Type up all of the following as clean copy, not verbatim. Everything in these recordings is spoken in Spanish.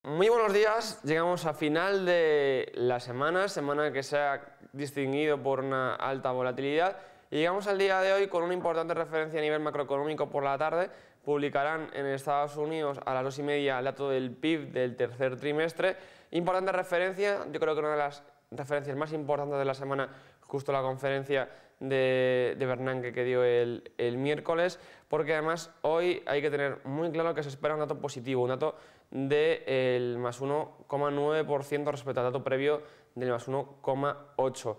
Muy buenos días, llegamos a final de la semana que se ha distinguido por una alta volatilidad y llegamos al día de hoy con una importante referencia a nivel macroeconómico por la tarde. Publicarán en Estados Unidos a las 2:30 el dato del PIB del tercer trimestre. Importante referencia, yo creo que una de las referencias más importantes de la semana, justo la conferencia de Bernanke que dio el miércoles, porque además hoy hay que tener muy claro que se espera un dato positivo, un dato del más 1,9% respecto al dato previo del más 1,8%.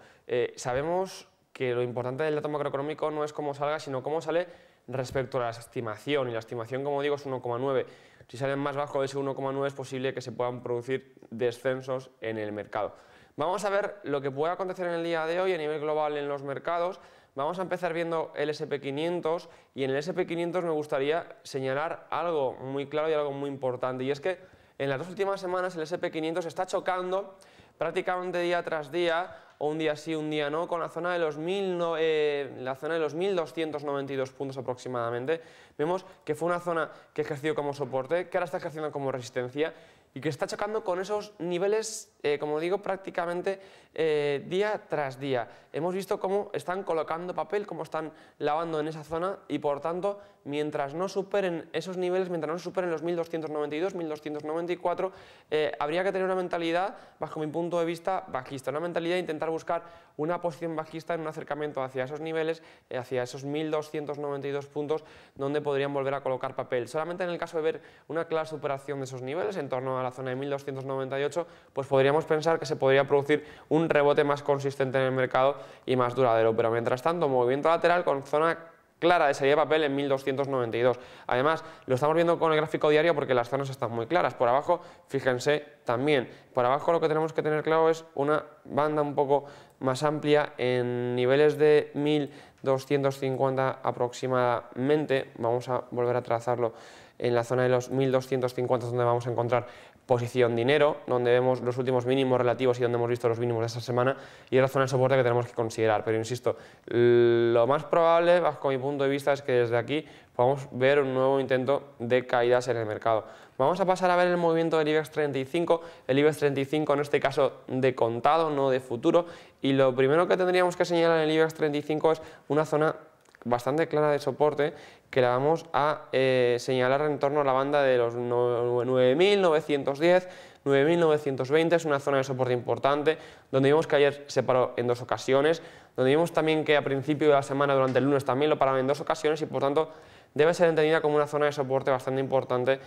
Sabemos que lo importante del dato macroeconómico no es cómo salga, sino cómo sale respecto a la estimación, y la estimación, como digo, es 1,9. Si salen más bajo de ese 1,9 es posible que se puedan producir descensos en el mercado. Vamos a ver lo que puede acontecer en el día de hoy a nivel global en los mercados. Vamos a empezar viendo el S&P 500 y en el S&P 500 me gustaría señalar algo muy claro y algo muy importante, y es que en las dos últimas semanas el S&P 500 está chocando prácticamente día tras día, o un día sí, un día no, con la zona de los 1.292 puntos aproximadamente. Vemos que fue una zona que ejerció como soporte, que ahora está ejerciendo como resistencia y que está chocando con esos niveles, como digo, prácticamente día tras día. Hemos visto cómo están colocando papel, cómo están lavando en esa zona y, por tanto, mientras no superen esos niveles, mientras no superen los 1.292, 1.294, habría que tener una mentalidad, bajo mi punto de vista, bajista, una mentalidad de intentar buscar una posición bajista en un acercamiento hacia esos niveles, hacia esos 1.292 puntos, donde podrían volver a colocar papel. Solamente en el caso de ver una clara superación de esos niveles, en torno a la zona de 1.298, pues podríamos pensar que se podría producir un rebote más consistente en el mercado y más duradero. Pero mientras tanto, movimiento lateral con zona clara de salida de papel en 1.292. Además, lo estamos viendo con el gráfico diario porque las zonas están muy claras. Por abajo, fíjense también, por abajo lo que tenemos que tener claro es una banda un poco más amplia en niveles de 1.250 aproximadamente. Vamos a volver a trazarlo en la zona de los 1.250, donde vamos a encontrar posición dinero, donde vemos los últimos mínimos relativos y donde hemos visto los mínimos de esta semana, y es la zona de soporte que tenemos que considerar. Pero insisto, lo más probable, bajo mi punto de vista, es que desde aquí podamos ver un nuevo intento de caídas en el mercado. Vamos a pasar a ver el movimiento del IBEX 35, el IBEX 35 en este caso de contado, no de futuro, y lo primero que tendríamos que señalar en el IBEX 35 es una zona bastante clara de soporte que la vamos a señalar en torno a la banda de los 9.910, 9.920, es una zona de soporte importante, donde vimos que ayer se paró en dos ocasiones, donde vimos también que a principio de la semana, durante el lunes, también lo pararon en dos ocasiones y por tanto debe ser entendida como una zona de soporte bastante importante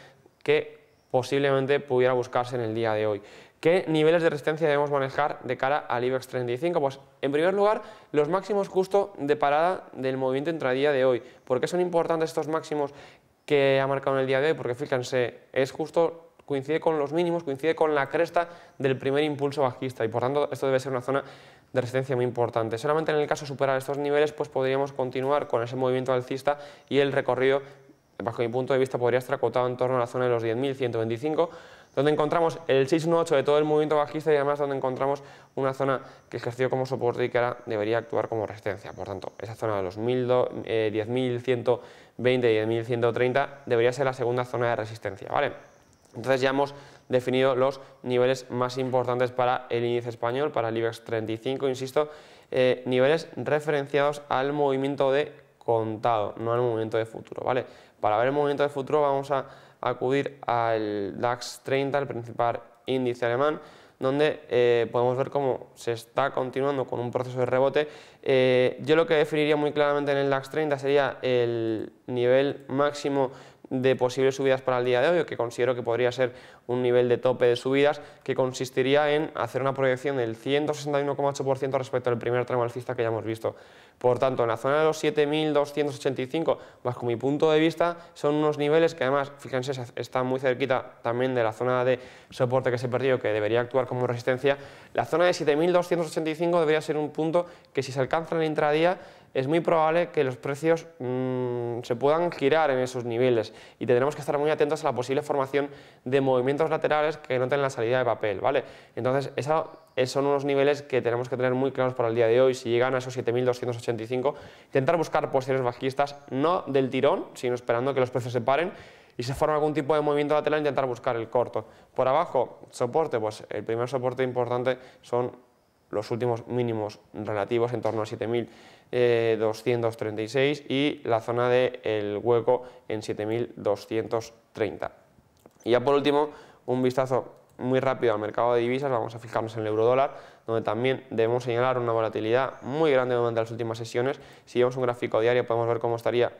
que posiblemente pudiera buscarse en el día de hoy. ¿Qué niveles de resistencia debemos manejar de cara al IBEX 35? Pues en primer lugar, los máximos justo de parada del movimiento intradía de hoy. ¿Por qué son importantes estos máximos que ha marcado en el día de hoy? Porque fíjense, es justo, coincide con los mínimos, coincide con la cresta del primer impulso bajista y por tanto esto debe ser una zona de resistencia muy importante. Solamente en el caso de superar estos niveles pues podríamos continuar con ese movimiento alcista y el recorrido, bajo mi punto de vista, podría estar acotado en torno a la zona de los 10.125, donde encontramos el 618 de todo el movimiento bajista y además donde encontramos una zona que ejerció como soporte y que ahora debería actuar como resistencia. Por tanto, esa zona de los 10.120 y 10.130 debería ser la segunda zona de resistencia, ¿vale? Entonces ya hemos definido los niveles más importantes para el índice español, para el IBEX 35, insisto, niveles referenciados al movimiento de contado, no al movimiento de futuro, ¿vale? Para ver el movimiento de futuro vamos a acudir al DAX 30, el principal índice alemán, donde podemos ver cómo se está continuando con un proceso de rebote. Yo lo que definiría muy claramente en el DAX 30 sería el nivel máximo de posibles subidas para el día de hoy, o que considero que podría ser un nivel de tope de subidas, que consistiría en hacer una proyección del 161,8% respecto al primer tramo alcista que ya hemos visto. Por tanto, en la zona de los 7.285, bajo mi punto de vista, son unos niveles que además, fíjense, están muy cerquita también de la zona de soporte que se perdió, que debería actuar como resistencia. La zona de 7.285 debería ser un punto que, si se alcanza en el intradía, es muy probable que los precios se puedan girar en esos niveles y tendremos que estar muy atentos a la posible formación de movimientos movimientos laterales que noten la salida de papel, ¿vale? Entonces, esos son unos niveles que tenemos que tener muy claros para el día de hoy. Si llegan a esos 7.285, intentar buscar posiciones bajistas, no del tirón, sino esperando que los precios se paren y se forma algún tipo de movimiento lateral, intentar buscar el corto. Por abajo, soporte, pues el primer soporte importante son los últimos mínimos relativos en torno a 7.236 y la zona del hueco en 7.230. Y ya por último, un vistazo muy rápido al mercado de divisas. Vamos a fijarnos en el euro-dólar, donde también debemos señalar una volatilidad muy grande durante las últimas sesiones. Si vemos un gráfico diario podemos ver cómo estaría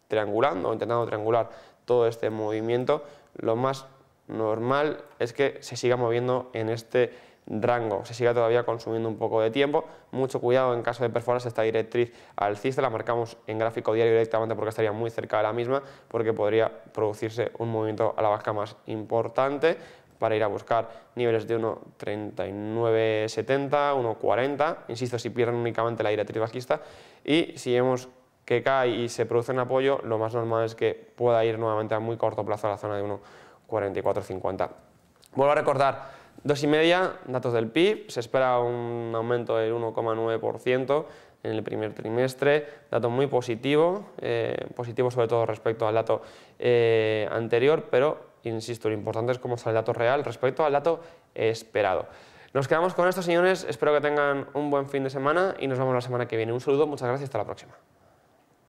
triangulando o intentando triangular todo este movimiento. Lo más normal es que se siga moviendo en este rango, se siga todavía consumiendo un poco de tiempo. Mucho cuidado en caso de perforarse esta directriz alcista, la marcamos en gráfico diario directamente porque estaría muy cerca de la misma, porque podría producirse un movimiento a la baja más importante para ir a buscar niveles de 1.3970, 1.40, insisto, si pierden únicamente la directriz bajista, y si vemos que cae y se produce un apoyo, lo más normal es que pueda ir nuevamente a muy corto plazo a la zona de 1.4450. Vuelvo a recordar, 2,5, datos del PIB, se espera un aumento del 1,9% en el primer trimestre, dato muy positivo, positivo sobre todo respecto al dato anterior, pero insisto, lo importante es cómo sale el dato real respecto al dato esperado. Nos quedamos con esto, señores, espero que tengan un buen fin de semana y nos vemos la semana que viene. Un saludo, muchas gracias, hasta la próxima.